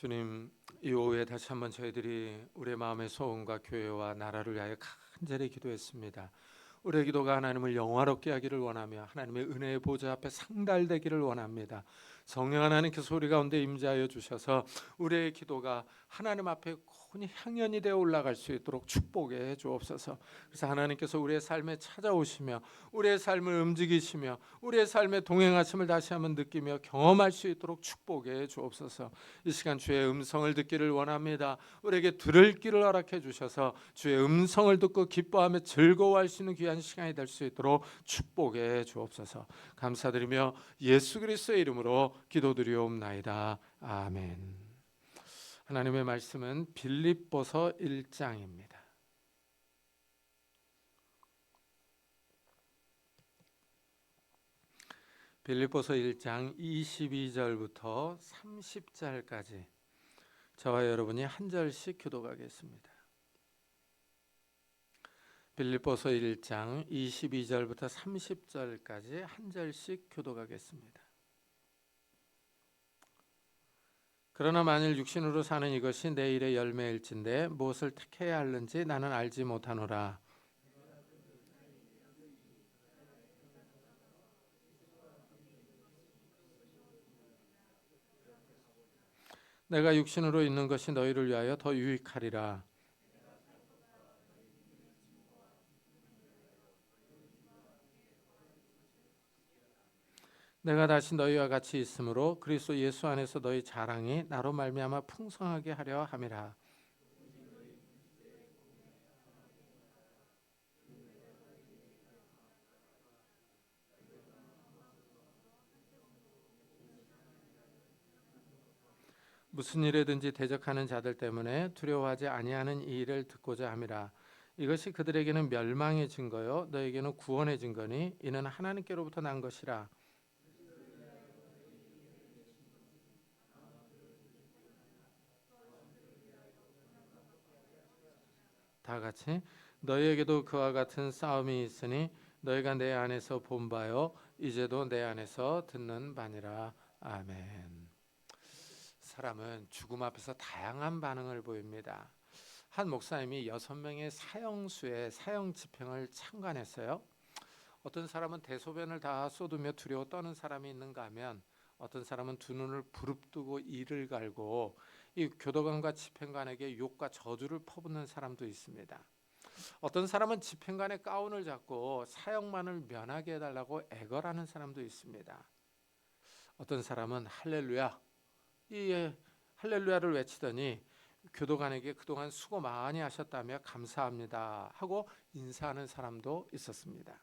주님, 이 오후에 다시 한번 저희들이 우리의 마음의 소원과 교회와 나라를 위하여 간절히 기도했습니다. 우리의 기도가 하나님을 영화롭게 하기를 원하며 하나님의 은혜의 보좌 앞에 상달되기를 원합니다. 성령 하나님께서 우리 가운데 임재하여 주셔서 우리의 기도가 하나님 앞에 고온히 향연이 되어 올라갈 수 있도록 축복해 주옵소서. 그래서 하나님께서 우리의 삶에 찾아오시며 우리의 삶을 움직이시며 우리의 삶에 동행하심을 다시 한번 느끼며 경험할 수 있도록 축복해 주옵소서. 이 시간 주의 음성을 듣기를 원합니다. 우리에게 들을 길을 허락해 주셔서 주의 음성을 듣고 기뻐하며 즐거워할 수 있는 귀한 시간이 될 수 있도록 축복해 주옵소서. 감사드리며 예수 그리스도의 이름으로 기도드리옵나이다. 아멘. 하나님의 말씀은 빌립보서 1장입니다. 빌립보서 1장 22절부터 30절까지 저와 여러분이 한 절씩 교독하겠습니다. 빌립보서 1장 22절부터 30절까지 한 절씩 교독하겠습니다. 그러나 만일 육신으로 사는 이것이 내 일의 열매일진데 무엇을 택해야 하는지 나는 알지 못하노라. 내가 육신으로 있는 것이 너희를 위하여 더 유익하리라. 내가 다시 너희와 같이 있으므로 그리스도 예수 안에서 너희 자랑이 나로 말미암아 풍성하게 하려 함이라. 무슨 일에든지 대적하는 자들 때문에 두려워하지 아니하는 이 일을 듣고자 함이라. 이것이 그들에게는 멸망의 증거요 너에게는 구원의 증거니 이는 하나님께로부터 난 것이라. 다 같이 너희에게도 그와 같은 싸움이 있으니 너희가 내 안에서 본 바요 이제도 내 안에서 듣는 바니라. 아멘. 사람은 죽음 앞에서 다양한 반응을 보입니다. 한 목사님이 6명의 사형수의 사형 집행을 참관했어요. 어떤 사람은 대소변을 다 쏟으며 두려워 떠는 사람이 있는가 하면 어떤 사람은 두 눈을 부릅뜨고 이를 갈고 이 교도관과 집행관에게 욕과 저주를 퍼붓는 사람도 있습니다. 어떤 사람은 집행관의 가운을 잡고 사형만을 면하게 해달라고 애걸하는 사람도 있습니다. 어떤 사람은 할렐루야, 이 할렐루야를 외치더니 교도관에게 그동안 수고 많이 하셨다며 감사합니다 하고 인사하는 사람도 있었습니다.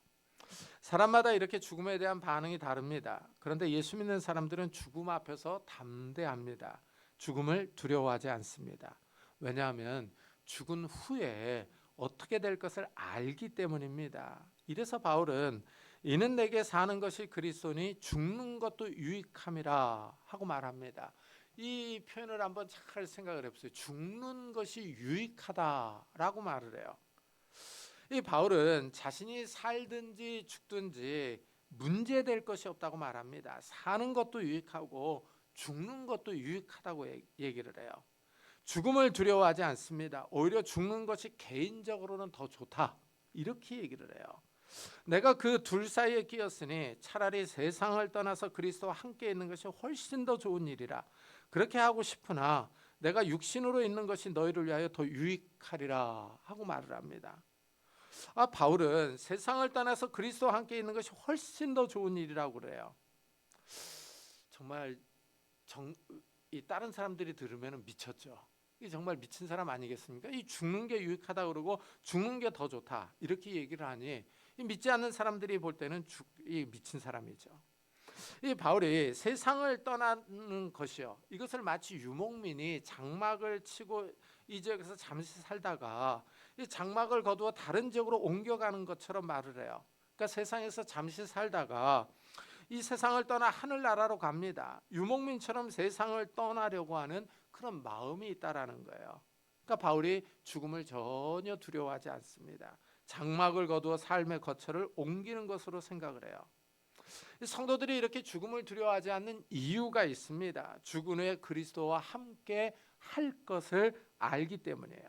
사람마다 이렇게 죽음에 대한 반응이 다릅니다. 그런데 예수 믿는 사람들은 죽음 앞에서 담대합니다. 죽음을 두려워하지 않습니다. 왜냐하면 죽은 후에 어떻게 될 것을 알기 때문입니다. 이래서 바울은 이는 내게 사는 것이 그리스도니 죽는 것도 유익함이라 하고 말합니다. 이 표현을 한번 잘 생각을 해보세요. 죽는 것이 유익하다라고 말을 해요. 이 바울은 자신이 살든지 죽든지 문제될 것이 없다고 말합니다. 사는 것도 유익하고 죽는 것도 유익하다고 얘기를 해요. 죽음을 두려워하지 않습니다. 오히려 죽는 것이 개인적으로는 더 좋다 이렇게 얘기를 해요. 내가 그 둘 사이에 끼었으니 차라리 세상을 떠나서 그리스도와 함께 있는 것이 훨씬 더 좋은 일이라. 그렇게 하고 싶으나 내가 육신으로 있는 것이 너희를 위하여 더 유익하리라 하고 말을 합니다. 바울은 세상을 떠나서 그리스도와 함께 있는 것이 훨씬 더 좋은 일이라고 그래요. 정말 이 다른 사람들이 들으면 미쳤죠. 이 정말 미친 사람 아니겠습니까? 이 죽는 게 유익하다 그러고 죽는 게 더 좋다 이렇게 얘기를 하니 이 믿지 않는 사람들이 볼 때는 이 미친 사람이죠. 이 바울이 세상을 떠나는 것이요, 이것을 마치 유목민이 장막을 치고 이 지역에서 잠시 살다가 이 장막을 거두어 다른 지역으로 옮겨가는 것처럼 말을 해요. 그러니까 세상에서 잠시 살다가 이 세상을 떠나 하늘나라로 갑니다. 유목민처럼 세상을 떠나려고 하는 그런 마음이 있다라는 거예요. 그러니까 바울이 죽음을 전혀 두려워하지 않습니다. 장막을 거두어 삶의 거처를 옮기는 것으로 생각을 해요. 성도들이 이렇게 죽음을 두려워하지 않는 이유가 있습니다. 죽은 후에 그리스도와 함께 할 것을 알기 때문이에요.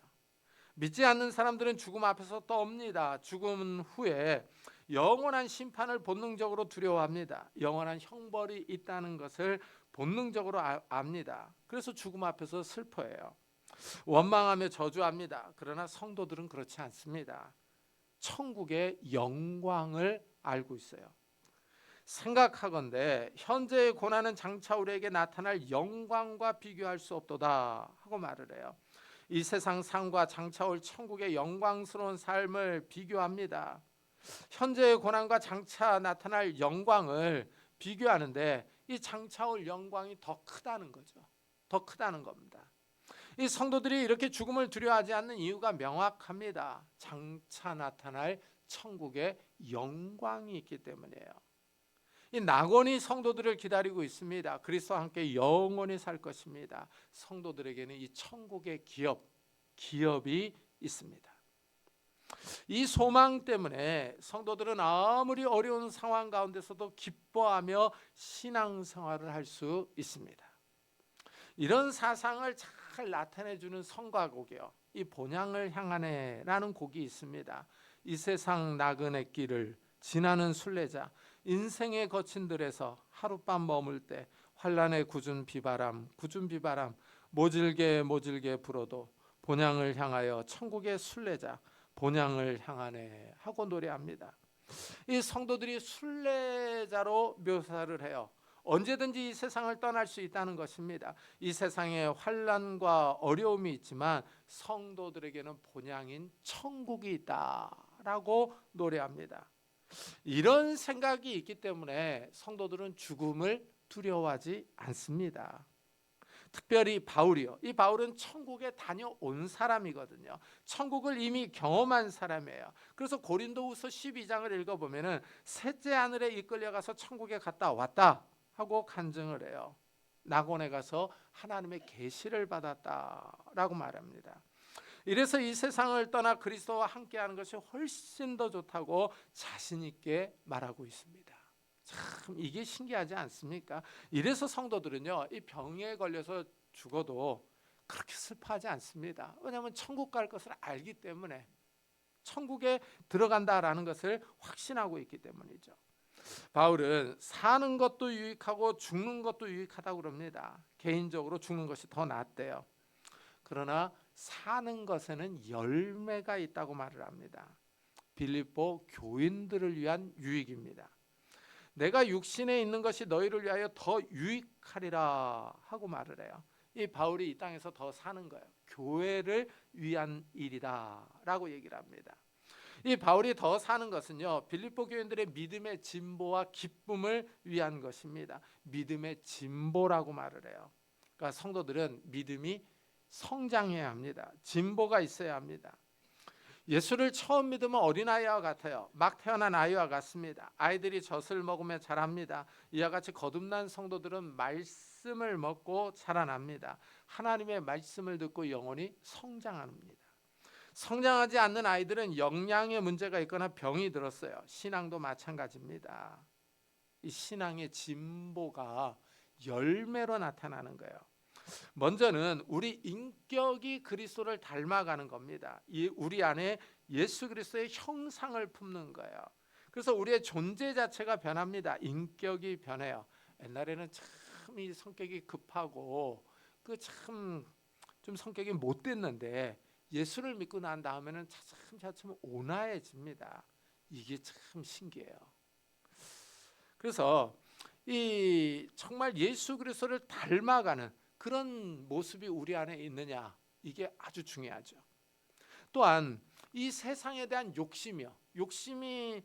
믿지 않는 사람들은 죽음 앞에서 떱니다. 죽음 후에 영원한 심판을 본능적으로 두려워합니다. 영원한 형벌이 있다는 것을 본능적으로 압니다. 그래서 죽음 앞에서 슬퍼해요. 원망하며 저주합니다. 그러나 성도들은 그렇지 않습니다. 천국의 영광을 알고 있어요. 생각하건대 현재의 고난은 장차 우리에게 나타날 영광과 비교할 수 없도다 하고 말을 해요. 이 세상 삶과 장차 올 천국의 영광스러운 삶을 비교합니다. 현재의 고난과 장차 나타날 영광을 비교하는데 이 장차 올 영광이 더 크다는 거죠. 더 크다는 겁니다. 이 성도들이 이렇게 죽음을 두려워하지 않는 이유가 명확합니다. 장차 나타날 천국의 영광이 있기 때문이에요. 이 낙원이 성도들을 기다리고 있습니다. 그리스도와 함께 영원히 살 것입니다. 성도들에게는 이 천국의 기업이 있습니다. 이 소망 때문에 성도들은 아무리 어려운 상황 가운데서도 기뻐하며 신앙생활을 할 수 있습니다. 이런 사상을 잘 나타내주는 성가곡이요, 이 본향을 향하네라는 곡이 있습니다. 이 세상 나그네 길을 지나는 순례자, 인생의 거친 들에서 하룻밤 머물 때 환난의 굳은 비바람 모질게 불어도 본향을 향하여 천국의 순례자 본향을 향하네 하고 노래합니다. 이 성도들이 순례자로 묘사를 해요. 언제든지 이 세상을 떠날 수 있다는 것입니다. 이 세상에 환난과 어려움이 있지만 성도들에게는 본향인 천국이 있다라고 노래합니다. 이런 생각이 있기 때문에 성도들은 죽음을 두려워하지 않습니다. 특별히 바울이요. 이 바울은 천국에 다녀온 사람이거든요. 천국을 이미 경험한 사람이에요. 그래서 고린도후서 12장을 읽어보면은 셋째 하늘에 이끌려가서 천국에 갔다 왔다 하고 간증을 해요. 낙원에 가서 하나님의 계시를 받았다라고 말합니다. 이래서 이 세상을 떠나 그리스도와 함께하는 것이 훨씬 더 좋다고 자신 있게 말하고 있습니다. 참 이게 신기하지 않습니까? 이래서 성도들은요, 이 병에 걸려서 죽어도 그렇게 슬퍼하지 않습니다. 왜냐하면 천국 갈 것을 알기 때문에, 천국에 들어간다라는 것을 확신하고 있기 때문이죠. 바울은 사는 것도 유익하고 죽는 것도 유익하다고 그럽니다. 개인적으로 죽는 것이 더 낫대요. 그러나 사는 것에는 열매가 있다고 말을 합니다. 빌립보 교인들을 위한 유익입니다. 내가 육신에 있는 것이 너희를 위하여 더 유익하리라 하고 말을 해요. 이 바울이 이 땅에서 더 사는 거예요. 교회를 위한 일이다라고 얘기를 합니다. 이 바울이 더 사는 것은요, 빌립보 교인들의 믿음의 진보와 기쁨을 위한 것입니다. 믿음의 진보라고 말을 해요. 그러니까 성도들은 믿음이 성장해야 합니다. 진보가 있어야 합니다. 예수를 처음 믿으면 어린아이와 같아요. 막 태어난 아이와 같습니다. 아이들이 젖을 먹으며 자랍니다. 이와 같이 거듭난 성도들은 말씀을 먹고 자라납니다. 하나님의 말씀을 듣고 영혼이 성장합니다. 성장하지 않는 아이들은 영양에 문제가 있거나 병이 들었어요. 신앙도 마찬가지입니다. 이 신앙의 진보가 열매로 나타나는 거예요. 먼저는 우리 인격이 그리스도를 닮아가는 겁니다. 우리 안에 예수 그리스도의 형상을 품는 거예요. 그래서 우리의 존재 자체가 변합니다. 인격이 변해요. 옛날에는 참 이 성격이 급하고 그 참 좀 성격이 못됐는데 예수를 믿고 난 다음에는 차츰 온화해집니다. 이게 참 신기해요. 그래서 이 정말 예수 그리스도를 닮아가는 그런 모습이 우리 안에 있느냐, 이게 아주 중요하죠. 또한 이 세상에 대한 욕심을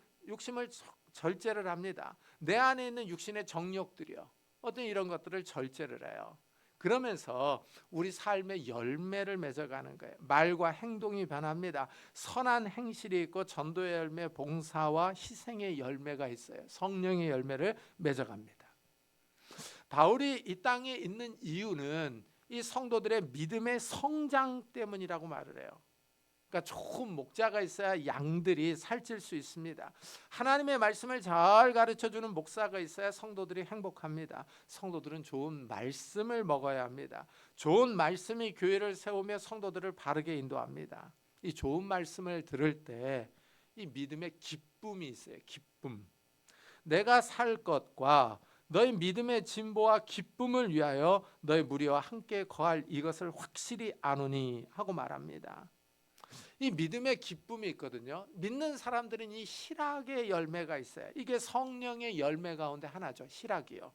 절제를 합니다. 내 안에 있는 육신의 정욕들이요, 어떤 이런 것들을 절제를 해요. 그러면서 우리 삶의 열매를 맺어가는 거예요. 말과 행동이 변합니다. 선한 행실이 있고 전도의 열매, 봉사와 희생의 열매가 있어요. 성령의 열매를 맺어갑니다. 바울이 이 땅에 있는 이유는 이 성도들의 믿음의 성장 때문이라고 말을 해요. 그러니까 좋은 목자가 있어야 양들이 살찔 수 있습니다. 하나님의 말씀을 잘 가르쳐주는 목사가 있어야 성도들이 행복합니다. 성도들은 좋은 말씀을 먹어야 합니다. 좋은 말씀이 교회를 세우며 성도들을 바르게 인도합니다. 이 좋은 말씀을 들을 때 이 믿음의 기쁨이 있어요. 기쁨. 내가 살 것과 너희 믿음의 진보와 기쁨을 위하여 너희 무리와 함께 거할 이것을 확실히 아노니 하고 말합니다. 이 믿음의 기쁨이 있거든요. 믿는 사람들은 이 희락의 열매가 있어요. 이게 성령의 열매 가운데 하나죠. 희락이요.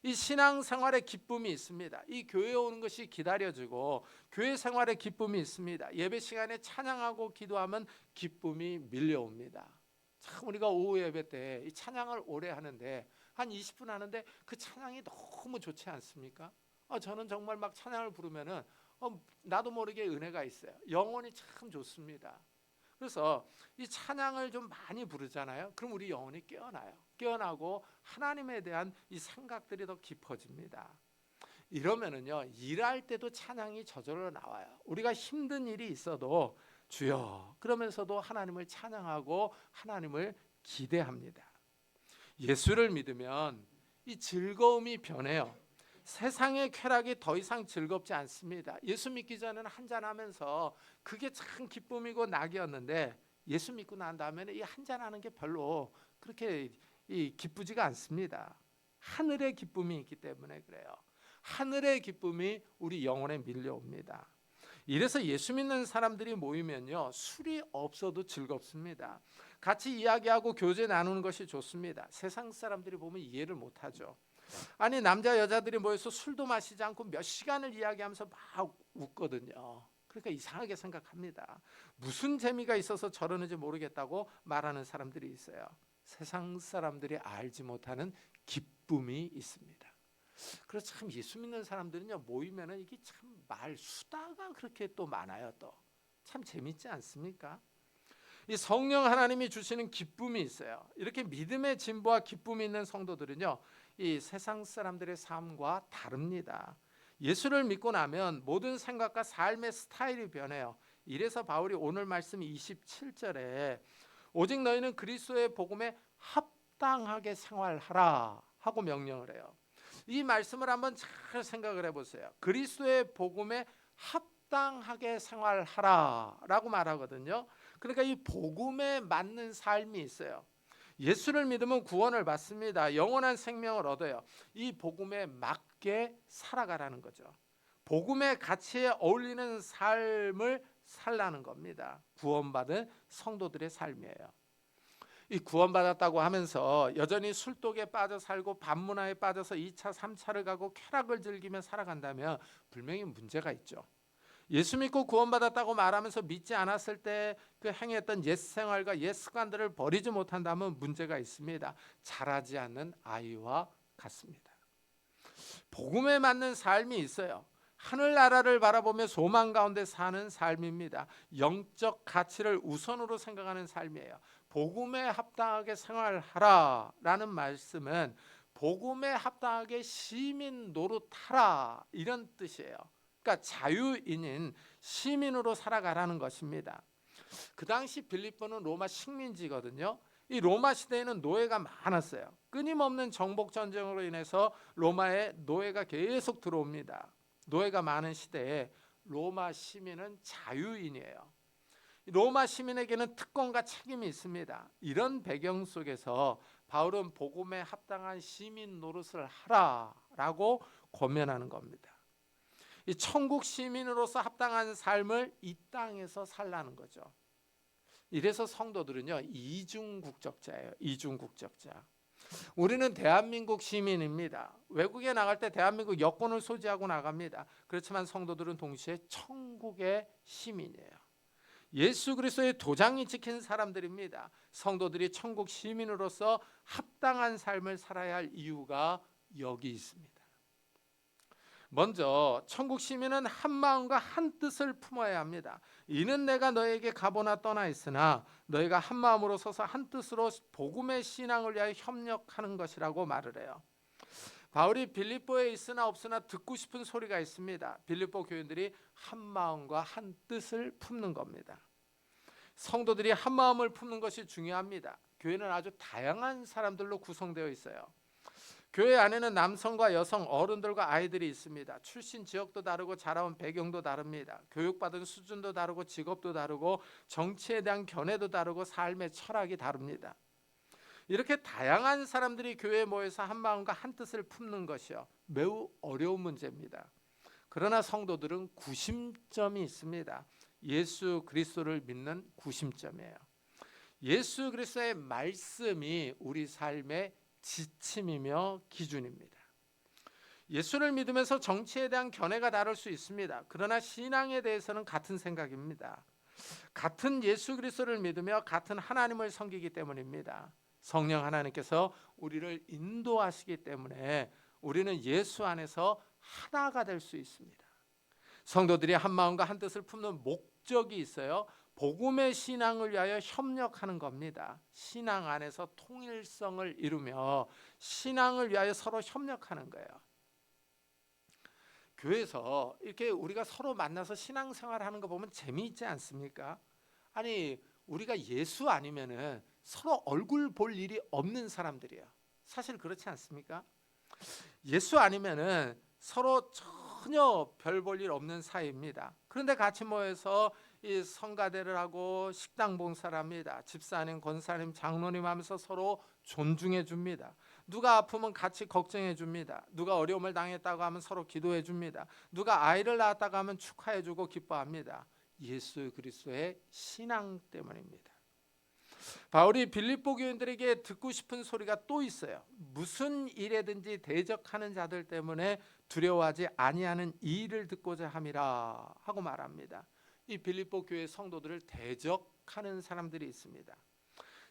이 신앙생활의 기쁨이 있습니다. 이 교회에 오는 것이 기다려지고 교회 생활의 기쁨이 있습니다. 예배 시간에 찬양하고 기도하면 기쁨이 밀려옵니다. 참 우리가 오후 예배 때 이 찬양을 오래 하는데 한 20분 하는데 그 찬양이 너무 좋지 않습니까? 저는 정말 막 찬양을 부르면은 나도 모르게 은혜가 있어요. 영혼이 참 좋습니다. 그래서 이 찬양을 좀 많이 부르잖아요. 그럼 우리 영혼이 깨어나요. 깨어나고 하나님에 대한 이 생각들이 더 깊어집니다. 이러면은요, 일할 때도 찬양이 저절로 나와요. 우리가 힘든 일이 있어도 주여 그러면서도 하나님을 찬양하고 하나님을 기대합니다. 예수를 믿으면 이 즐거움이 변해요. 세상의 쾌락이 더 이상 즐겁지 않습니다. 예수 믿기 전에는 한잔하면서 그게 참 기쁨이고 낙이었는데 예수 믿고 난 다음에는 이 한잔하는 게 별로 그렇게 기쁘지가 않습니다. 하늘의 기쁨이 있기 때문에 그래요. 하늘의 기쁨이 우리 영혼에 밀려옵니다. 이래서 예수 믿는 사람들이 모이면요, 술이 없어도 즐겁습니다. 같이 이야기하고 교제 나누는 것이 좋습니다. 세상 사람들이 보면 이해를 못하죠. 아니 남자 여자들이 모여서 술도 마시지 않고 몇 시간을 이야기하면서 막 웃거든요. 그러니까 이상하게 생각합니다. 무슨 재미가 있어서 저러는지 모르겠다고 말하는 사람들이 있어요. 세상 사람들이 알지 못하는 기쁨이 있습니다. 그래서 참 예수 믿는 사람들은요, 모이면은 이게 참 말 수다가 그렇게 또 많아요. 또 참 재밌지 않습니까? 이 성령 하나님이 주시는 기쁨이 있어요. 이렇게 믿음의 진보와 기쁨이 있는 성도들은요, 이 세상 사람들의 삶과 다릅니다. 예수를 믿고 나면 모든 생각과 삶의 스타일이 변해요. 이래서 바울이 오늘 말씀 27절에 오직 너희는 그리스도의 복음에 합당하게 생활하라 하고 명령을 해요. 이 말씀을 한번 잘 생각을 해보세요. 그리스도의 복음에 합당하게 생활하라라고 말하거든요. 그러니까 이 복음에 맞는 삶이 있어요. 예수를 믿으면 구원을 받습니다. 영원한 생명을 얻어요. 이 복음에 맞게 살아가라는 거죠. 복음의 가치에 어울리는 삶을 살라는 겁니다. 구원받은 성도들의 삶이에요. 이 구원받았다고 하면서 여전히 술독에 빠져 살고 밤문화에 빠져서 2차, 3차를 가고 쾌락을 즐기며 살아간다면 분명히 문제가 있죠. 예수 믿고 구원받았다고 말하면서 믿지 않았을 때 그 행했던 옛 생활과 옛 습관들을 버리지 못한다면 문제가 있습니다. 자라지 않는 아이와 같습니다. 복음에 맞는 삶이 있어요. 하늘나라를 바라보며 소망 가운데 사는 삶입니다. 영적 가치를 우선으로 생각하는 삶이에요. 복음에 합당하게 생활하라라는 말씀은 복음에 합당하게 시민 노릇하라 이런 뜻이에요. 그러니까 자유인인 시민으로 살아가라는 것입니다. 그 당시 빌립보는 로마 식민지거든요. 이 로마 시대에는 노예가 많았어요. 끊임없는 정복 전쟁으로 인해서 로마에 노예가 계속 들어옵니다. 노예가 많은 시대에 로마 시민은 자유인이에요. 로마 시민에게는 특권과 책임이 있습니다. 이런 배경 속에서 바울은 복음에 합당한 시민 노릇을 하라라고 권면하는 겁니다. 이 천국 시민으로서 합당한 삶을 이 땅에서 살라는 거죠. 이래서 성도들은요, 이중국적자예요. 이중국적자. 우리는 대한민국 시민입니다. 외국에 나갈 때 대한민국 여권을 소지하고 나갑니다. 그렇지만 성도들은 동시에 천국의 시민이에요. 예수 그리스도의 도장이 찍힌 사람들입니다. 성도들이 천국 시민으로서 합당한 삶을 살아야 할 이유가 여기 있습니다. 먼저 천국 시민은 한 마음과 한 뜻을 품어야 합니다. 이는 내가 너에게 가보나 떠나 있으나 너희가 한 마음으로 서서 한 뜻으로 복음의 신앙을 위하여 협력하는 것이라고 말을 해요. 바울이 빌립보에 있으나 없으나 듣고 싶은 소리가 있습니다. 빌립보 교인들이 한 마음과 한 뜻을 품는 겁니다. 성도들이 한 마음을 품는 것이 중요합니다. 교회는 아주 다양한 사람들로 구성되어 있어요. 교회 안에는 남성과 여성, 어른들과 아이들이 있습니다. 출신 지역도 다르고 자라온 배경도 다릅니다. 교육받은 수준도 다르고 직업도 다르고 정치에 대한 견해도 다르고 삶의 철학이 다릅니다. 이렇게 다양한 사람들이 교회에 모여서 한 마음과 한 뜻을 품는 것이요, 매우 어려운 문제입니다. 그러나 성도들은 구심점이 있습니다. 예수 그리스도를 믿는 구심점이에요. 예수 그리스도의 말씀이 우리 삶의 지침이며 기준입니다. 예수를 믿으면서 정치에 대한 견해가 다를 수 있습니다. 그러나 신앙에 대해서는 같은 생각입니다. 같은 예수 그리스도를 믿으며 같은 하나님을 섬기기 때문입니다. 성령 하나님께서 우리를 인도하시기 때문에 우리는 예수 안에서 하나가 될 수 있습니다. 성도들이 한 마음과 한 뜻을 품는 목적이 있어요. 복음의 신앙을 위하여 협력하는 겁니다. 신앙 안에서 통일성을 이루며 신앙을 위하여 서로 협력하는 거예요. 교회에서 이렇게 우리가 서로 만나서 신앙생활하는 거 보면 재미있지 않습니까? 아니, 우리가 예수 아니면은 서로 얼굴 볼 일이 없는 사람들이에요. 사실 그렇지 않습니까? 예수 아니면은 서로 전혀 별 볼 일 없는 사이입니다. 그런데 같이 모여서 이 성가대를 하고 식당 봉사를 합니다. 집사님, 권사님, 장로님 하면서 서로 존중해 줍니다. 누가 아프면 같이 걱정해 줍니다. 누가 어려움을 당했다고 하면 서로 기도해 줍니다. 누가 아이를 낳았다고 하면 축하해 주고 기뻐합니다. 예수 그리스도의 신앙 때문입니다. 바울이 빌립보 교인들에게 듣고 싶은 소리가 또 있어요. 무슨 일에든지 대적하는 자들 때문에 두려워하지 아니하는 이 일을 듣고자 함이라 하고 말합니다. 이 빌립보 교회 성도들을 대적하는 사람들이 있습니다.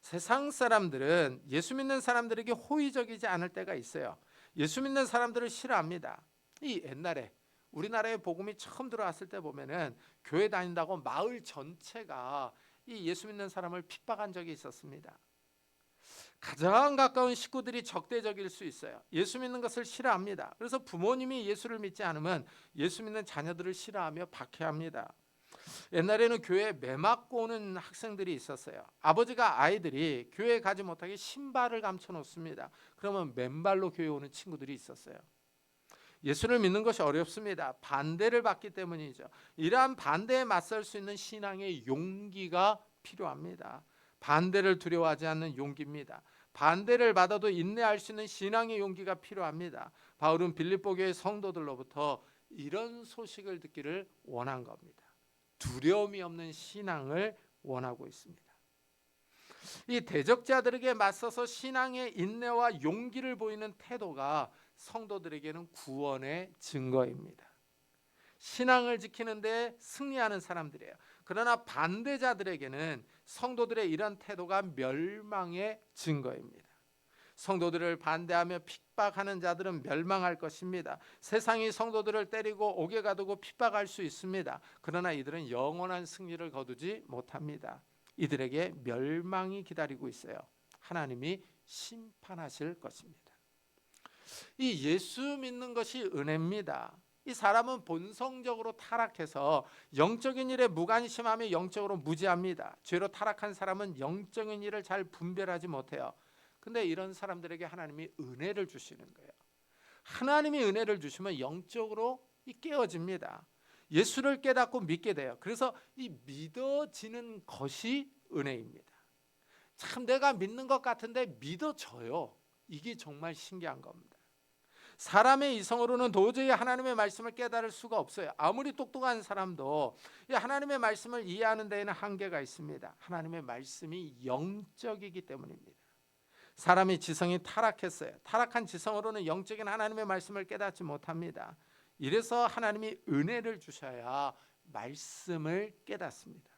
세상 사람들은 예수 믿는 사람들에게 호의적이지 않을 때가 있어요. 예수 믿는 사람들을 싫어합니다. 이 옛날에 우리나라에 복음이 처음 들어왔을 때 보면은 교회 다닌다고 마을 전체가 이 예수 믿는 사람을 핍박한 적이 있었습니다. 가장 가까운 식구들이 적대적일 수 있어요. 예수 믿는 것을 싫어합니다. 그래서 부모님이 예수를 믿지 않으면 예수 믿는 자녀들을 싫어하며 박해합니다. 옛날에는 교회에 매 맞고 오는 학생들이 있었어요. 아버지가 아이들이 교회에 가지 못하게 신발을 감춰 놓습니다. 그러면 맨발로 교회에 오는 친구들이 있었어요. 예수를 믿는 것이 어렵습니다. 반대를 받기 때문이죠. 이러한 반대에 맞설 수 있는 신앙의 용기가 필요합니다. 반대를 두려워하지 않는 용기입니다. 반대를 받아도 인내할 수 있는 신앙의 용기가 필요합니다. 바울은 빌립보 교회 성도들로부터 이런 소식을 듣기를 원한 겁니다. 두려움이 없는 신앙을 원하고 있습니다. 이 대적자들에게 맞서서 신앙의 인내와 용기를 보이는 태도가 성도들에게는 구원의 증거입니다. 신앙을 지키는데 승리하는 사람들이에요. 그러나 반대자들에게는 성도들의 이런 태도가 멸망의 증거입니다. 성도들을 반대하며 핍박하는 자들은 멸망할 것입니다. 세상이 성도들을 때리고 옥에 가두고 핍박할 수 있습니다. 그러나 이들은 영원한 승리를 거두지 못합니다. 이들에게 멸망이 기다리고 있어요. 하나님이 심판하실 것입니다. 이 예수 믿는 것이 은혜입니다. 이 사람은 본성적으로 타락해서 영적인 일에 무관심하며 영적으로 무지합니다. 죄로 타락한 사람은 영적인 일을 잘 분별하지 못해요. 근데 이런 사람들에게 하나님이 은혜를 주시는 거예요. 하나님이 은혜를 주시면 영적으로 깨어집니다. 예수를 깨닫고 믿게 돼요. 그래서 이 믿어지는 것이 은혜입니다. 참 내가 믿는 것 같은데 믿어져요. 이게 정말 신기한 겁니다. 사람의 이성으로는 도저히 하나님의 말씀을 깨달을 수가 없어요. 아무리 똑똑한 사람도 하나님의 말씀을 이해하는 데에는 한계가 있습니다. 하나님의 말씀이 영적이기 때문입니다. 사람의 지성이 타락했어요. 타락한 지성으로는 영적인 하나님의 말씀을 깨닫지 못합니다. 이래서 하나님이 은혜를 주셔야 말씀을 깨닫습니다.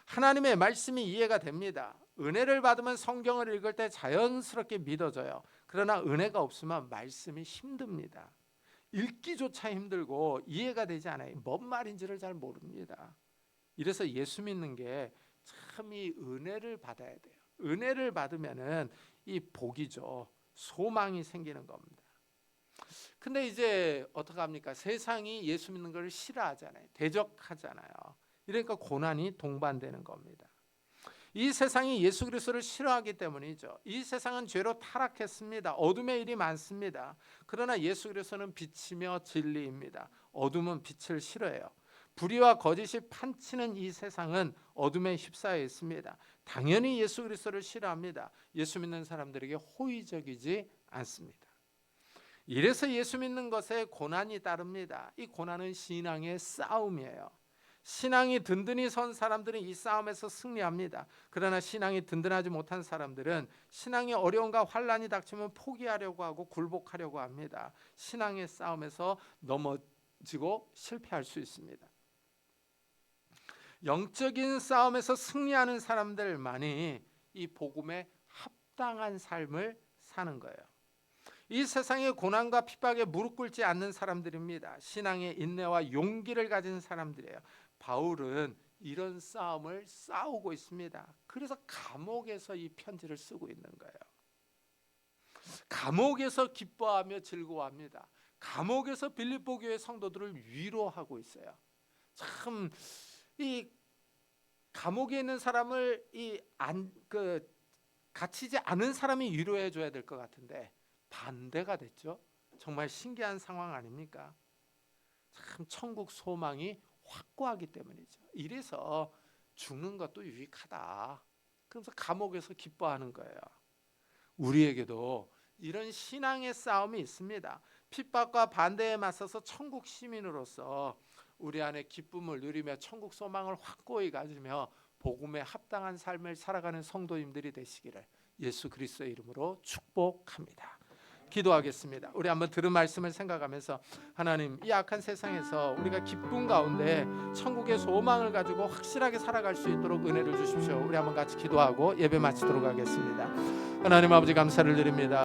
하나님의 말씀이 이해가 됩니다. 은혜를 받으면 성경을 읽을 때 자연스럽게 믿어져요. 그러나 은혜가 없으면 말씀이 힘듭니다. 읽기조차 힘들고 이해가 되지 않아요. 뭔 말인지를 잘 모릅니다. 이래서 예수 믿는 게 참 이 은혜를 받아야 돼요. 은혜를 받으면은 이 복이죠. 소망이 생기는 겁니다. 근데 이제 어떡합니까? 세상이 예수 믿는 걸 싫어하잖아요. 대적하잖아요. 이러니까 고난이 동반되는 겁니다. 이 세상이 예수 그리스도를 싫어하기 때문이죠. 이 세상은 죄로 타락했습니다. 어둠의 일이 많습니다. 그러나 예수 그리스도는 빛이며 진리입니다. 어둠은 빛을 싫어해요. 불의와 거짓이 판치는 이 세상은 어둠에 휩싸여 있습니다. 당연히 예수 그리스도를 싫어합니다. 예수 믿는 사람들에게 호의적이지 않습니다. 이래서 예수 믿는 것에 고난이 따릅니다. 이 고난은 신앙의 싸움이에요. 신앙이 든든히 선 사람들은 이 싸움에서 승리합니다. 그러나 신앙이 든든하지 못한 사람들은 신앙의 어려움과 환난이 닥치면 포기하려고 하고 굴복하려고 합니다. 신앙의 싸움에서 넘어지고 실패할 수 있습니다. 영적인 싸움에서 승리하는 사람들만이 이 복음에 합당한 삶을 사는 거예요. 이 세상의 고난과 핍박에 무릎 꿇지 않는 사람들입니다. 신앙의 인내와 용기를 가진 사람들이에요. 바울은 이런 싸움을 싸우고 있습니다. 그래서 감옥에서 이 편지를 쓰고 있는 거예요. 감옥에서 기뻐하며 즐거워합니다. 감옥에서 빌립보 교회 성도들을 위로하고 있어요. 참 이 감옥에 있는 사람을 갇히지 않은 사람이 위로해 줘야 될 것 같은데 반대가 됐죠. 정말 신기한 상황 아닙니까? 참 천국 소망이 확고하기 때문이죠. 이래서 죽는 것도 유익하다. 그래서 감옥에서 기뻐하는 거예요. 우리에게도 이런 신앙의 싸움이 있습니다. 핍박과 반대에 맞서서 천국 시민으로서 우리 안에 기쁨을 누리며 천국 소망을 확고히 가지며 복음에 합당한 삶을 살아가는 성도님들이 되시기를 예수 그리스도의 이름으로 축복합니다. 기도하겠습니다. 우리 한번 들은 말씀을 생각하면서 하나님, 이 악한 세상에서 우리가 기쁨 가운데 천국의 소망을 가지고 확실하게 살아갈 수 있도록 은혜를 주십시오. 우리 한번 같이 기도하고 예배 마치도록 하겠습니다. 하나님 아버지, 감사를 드립니다.